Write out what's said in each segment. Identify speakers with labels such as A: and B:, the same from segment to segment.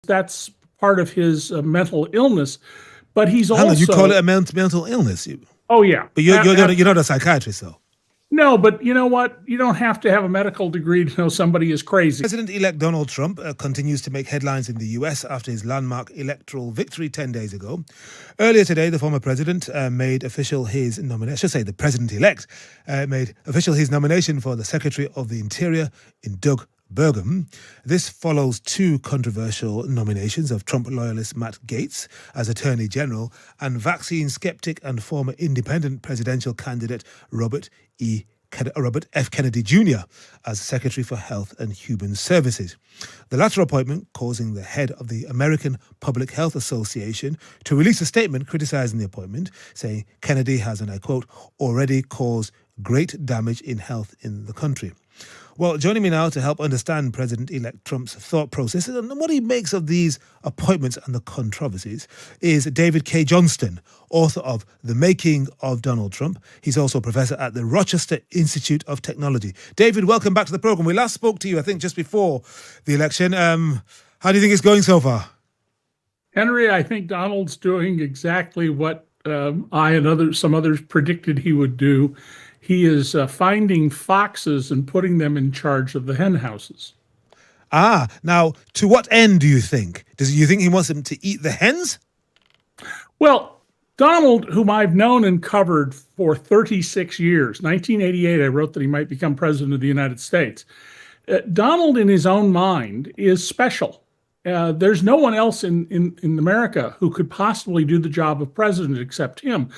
A: that's part of his mental illness. But he's
B: Hang on, you
A: also
B: call it a mental illness?
A: oh yeah,
B: But you're not a psychiatrist, though.
A: no, but you know what? You don't have to have a medical degree to know somebody is crazy.
B: President-elect Donald Trump continues to make headlines in the US after his landmark electoral victory 10 days ago. Earlier today, the former president made official his nomination. I should say the president-elect made official his nomination for the Secretary of the Interior in Doug Burgum. This follows two controversial nominations of Trump loyalist Matt Gaetz as Attorney General and vaccine skeptic and former independent presidential candidate Robert F. Kennedy Jr. as Secretary for Health and Human Services. The latter appointment causing the head of the American Public Health Association to release a statement criticizing the appointment, saying Kennedy has, and I quote, already caused great damage in health in the country. Well, joining me now to help understand President-elect Trump's thought process and what he makes of these appointments and the controversies is David Cay Johnston, author of The Making of Donald Trump. He's also a professor at the Rochester Institute of Technology. David, welcome back to the program. We last spoke to you, I think, just before the election. How do you think it's going so far?
A: Henry, I think Donald's doing exactly what I and some others predicted he would do. He is finding foxes and putting them in charge of the hen houses.
B: Now, to what end do you think? Do you think he wants them to eat the hens?
A: Well, Donald, whom I've known and covered for 36 years, 1988, I wrote that he might become president of the United States. Donald, in his own mind, is special. There's no one else in America who could possibly do the job of president except him.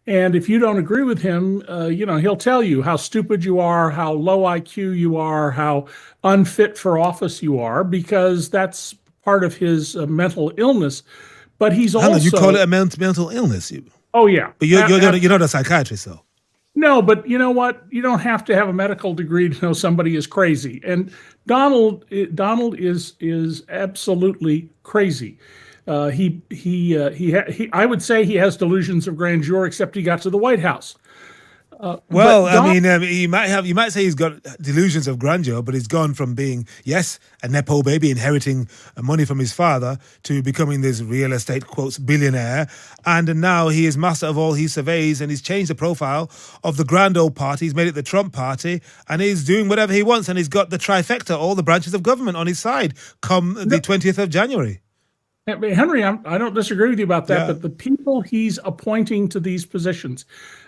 A: And if you don't agree with him, he'll tell you how stupid you are, how low IQ you are, how unfit for office you are, because that's part of his mental illness. But he's also...
B: You call it a mental illness?
A: Oh, yeah.
B: But you're not a psychiatrist, though.
A: No, but you know what? You don't have to have a medical degree to know somebody is crazy. And Donald is absolutely crazy. I would say he has delusions of grandeur, except he got to the White House.
B: You might say he's got delusions of grandeur, but he's gone from being, yes, a Nepo baby inheriting money from his father to becoming this real estate, quotes, billionaire. And now he is master of all he surveys, and he's changed the profile of the grand old party. He's made it the Trump party, and he's doing whatever he wants. And he's got the trifecta, all the branches of government on his side come the 20th of January.
A: Henry, I don't disagree with you about that, but the people he's appointing to these positions,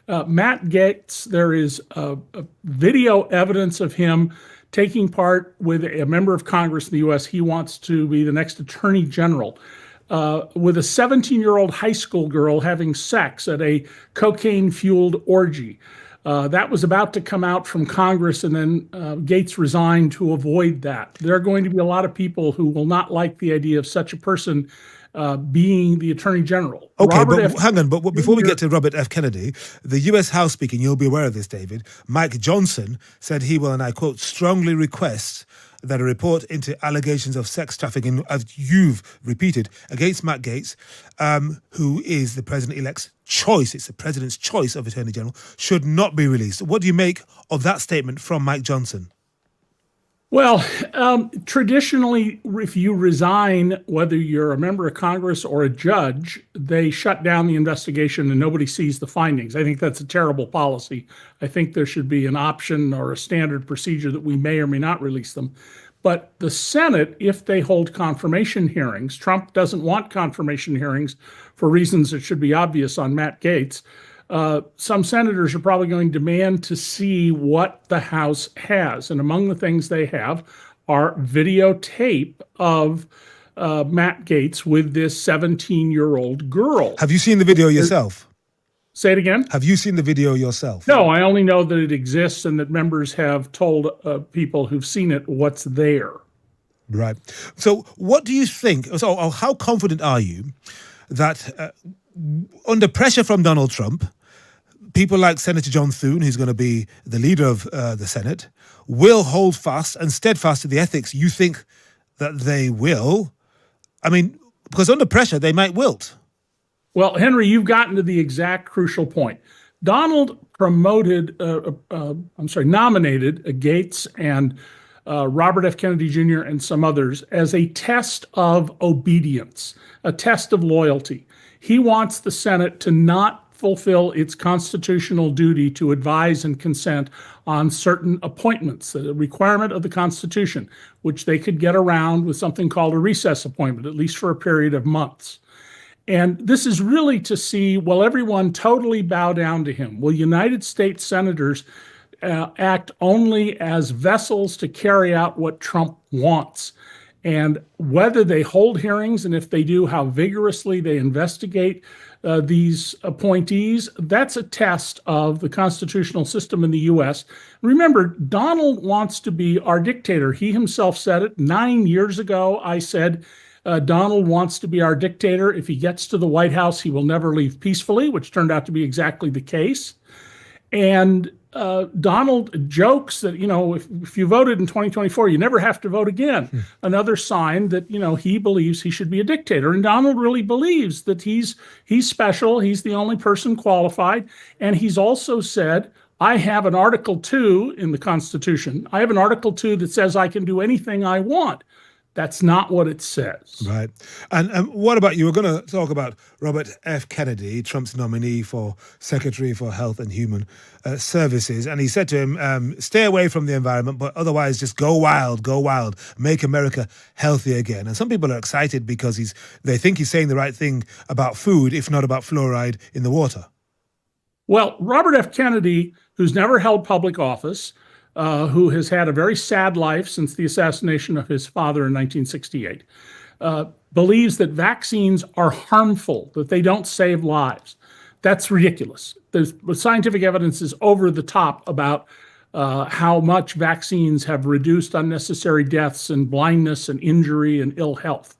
A: Matt Gaetz, there is a video evidence of him taking part with a member of Congress in the U.S. He wants to be the next attorney general with a 17-year-old high school girl having sex at a cocaine-fueled orgy. That was about to come out from Congress, and then Gaetz resigned to avoid that. There are going to be a lot of people who will not like the idea of such a person being the Attorney General.
B: Okay, hang on. But before we get to Robert F. Kennedy, the U.S. House speaking, you'll be aware of this, David, Mike Johnson said he will, and I quote, strongly request that a report into allegations of sex trafficking, as you've repeated, against Matt Gaetz, who is the president-elect's choice, it's the president's choice of Attorney General, should not be released. What do you make of that statement from Mike Johnson?
A: Well, traditionally, if you resign, whether you're a member of Congress or a judge, they shut down the investigation and nobody sees the findings. I think that's a terrible policy. I think there should be an option or a standard procedure that we may or may not release them. But the Senate, if they hold confirmation hearings, Trump doesn't want confirmation hearings for reasons that should be obvious on Matt Gaetz. Some senators are probably going to demand to see what the House has. And among the things they have are videotape of Matt Gaetz with this 17-year-old girl.
B: Have you seen the video yourself?
A: Say it again?
B: Have you seen the video yourself?
A: No, I only know that it exists and that members have told people who've seen it what's there.
B: Right. So what do you think, so how confident are you that under pressure from Donald Trump, people like Senator John Thune, who's going to be the leader of the Senate, will hold fast and steadfast to the ethics you think that they will? I mean, because under pressure, they might wilt.
A: Well, Henry, you've gotten to the exact crucial point. Donald nominated Gaetz and Robert F. Kennedy Jr., and some others, as a test of obedience, a test of loyalty. He wants the Senate to not fulfill its constitutional duty to advise and consent on certain appointments, a requirement of the Constitution, which they could get around with something called a recess appointment, at least for a period of months. And this is really to see, will everyone totally bow down to him? Will United States senators act only as vessels to carry out what Trump wants? And whether they hold hearings, and if they do, how vigorously they investigate these appointees, that's a test of the constitutional system in the U.S. Remember, Donald wants to be our dictator. He himself said it 9 years ago. I said, Donald wants to be our dictator. If he gets to the White House, he will never leave peacefully, which turned out to be exactly the case. And Donald jokes that, if you voted in 2024, you never have to vote again. Another sign that, he believes he should be a dictator. And Donald really believes that he's special. He's the only person qualified. And he's also said, I have an Article 2 in the Constitution. I have an Article 2 that says I can do anything I want. That's not what it says.
B: Right. And what about, you were going to talk about Robert F. Kennedy, Trump's nominee for Secretary for Health and Human Services. And he said to him, stay away from the environment, but otherwise just go wild, make America healthy again. And some people are excited because they think he's saying the right thing about food, if not about fluoride in the water.
A: Well, Robert F. Kennedy, who's never held public office, who has had a very sad life since the assassination of his father in 1968, believes that vaccines are harmful, that they don't save lives. That's ridiculous. The scientific evidence is over the top about how much vaccines have reduced unnecessary deaths and blindness and injury and ill health.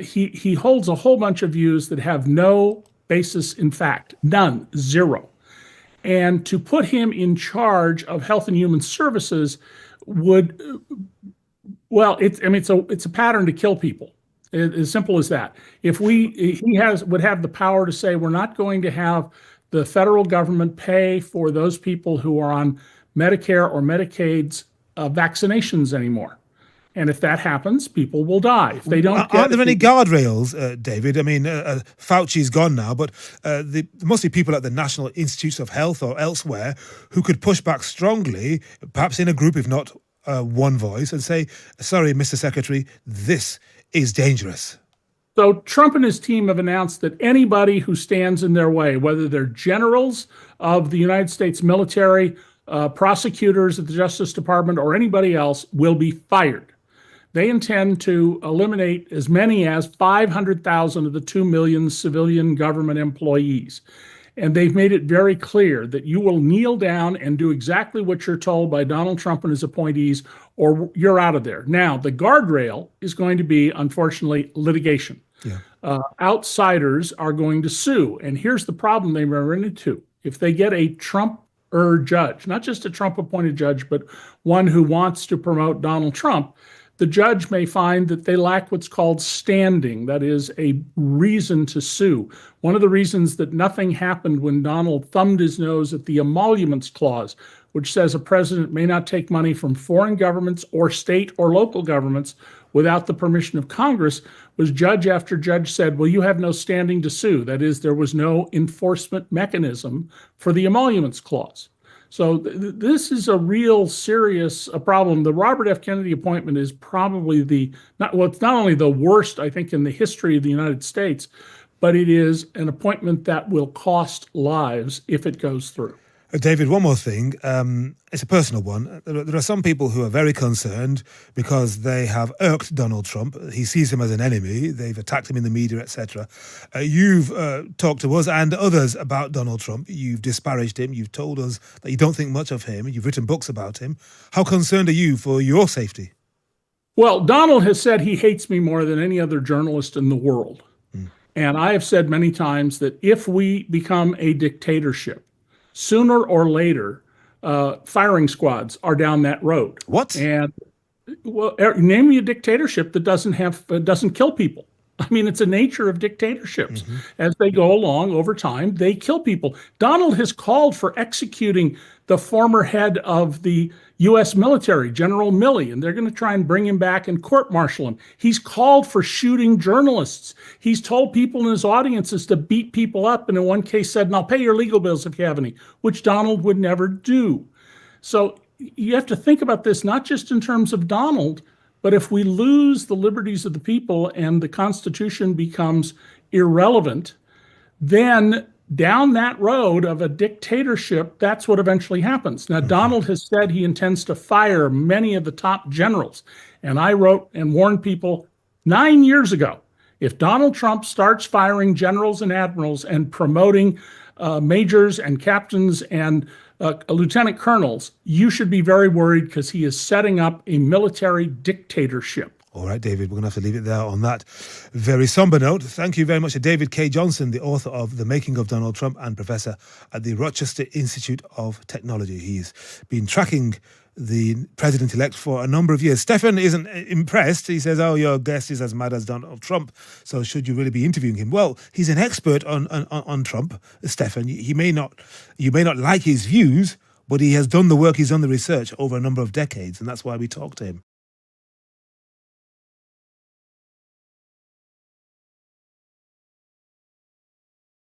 A: He holds a whole bunch of views that have no basis in fact, none, zero. And to put him in charge of Health and Human Services would, well, it's a pattern to kill people. As simple as that. If he would have the power to say, we're not going to have the federal government pay for those people who are on Medicare or Medicaid's vaccinations anymore. And if that happens, people will die. If they don't,
B: aren't there any guardrails, David? I mean, Fauci's gone now, but there must be people at the National Institutes of Health or elsewhere who could push back strongly, perhaps in a group, if not one voice, and say, sorry, Mr. Secretary, this is dangerous.
A: So Trump and his team have announced that anybody who stands in their way, whether they're generals of the United States military, prosecutors at the Justice Department, or anybody else, will be fired. They intend to eliminate as many as 500,000 of the 2 million civilian government employees. And they've made it very clear that you will kneel down and do exactly what you're told by Donald Trump and his appointees, or you're out of there. Now, the guardrail is going to be, unfortunately, litigation. Yeah. Outsiders are going to sue. And here's the problem they run into. If they get a Trump-er judge, not just a Trump-appointed judge, but one who wants to promote Donald Trump, the judge may find that they lack what's called standing, that is, a reason to sue. One of the reasons that nothing happened when Donald thumbed his nose at the emoluments clause, which says a president may not take money from foreign governments or state or local governments without the permission of Congress, was judge after judge said, well, you have no standing to sue. That is, there was no enforcement mechanism for the emoluments clause. So this is a real serious problem. The Robert F. Kennedy appointment is probably it's not only the worst, I think, in the history of the United States, but it is an appointment that will cost lives if it goes through.
B: David, one more thing. It's a personal one. There are some people who are very concerned because they have irked Donald Trump. He sees him as an enemy. They've attacked him in the media, etc. You've talked to us and others about Donald Trump. You've disparaged him. You've told us that you don't think much of him. You've written books about him. How concerned are you for your safety?
A: Well, Donald has said he hates me more than any other journalist in the world. And I have said many times that if we become a dictatorship, sooner or later, firing squads are down that road.
B: What?
A: And well, name me a dictatorship that doesn't kill people. I mean, it's a nature of dictatorships. As they go along over time, they kill people. Donald has called for executing the former head of the U.S. military, General Milley, and they're going to try and bring him back and court-martial him. He's called for shooting journalists. He's told people in his audiences to beat people up, and in one case said, and I'll pay your legal bills if you have any, which Donald would never do. So you have to think about this not just in terms of Donald, but if we lose the liberties of the people and the Constitution becomes irrelevant, then down that road of a dictatorship, that's what eventually happens. Now, Donald has said he intends to fire many of the top generals. And I wrote and warned people 9 years ago, if Donald Trump starts firing generals and admirals and promoting majors and captains and lieutenant colonels, you should be very worried because he is setting up a military dictatorship.
B: All right, David, we're going to have to leave it there on that very somber note. Thank you very much to David Cay Johnston, the author of The Making of Donald Trump and professor at the Rochester Institute of Technology. He's been tracking the president-elect for a number of years. Stefan isn't impressed. He says, oh, your guest is as mad as Donald Trump, so should you really be interviewing him? Well, he's an expert on Trump, Stefan. You may not like his views, but he has done the work, he's done the research over a number of decades, and that's why we talk to him.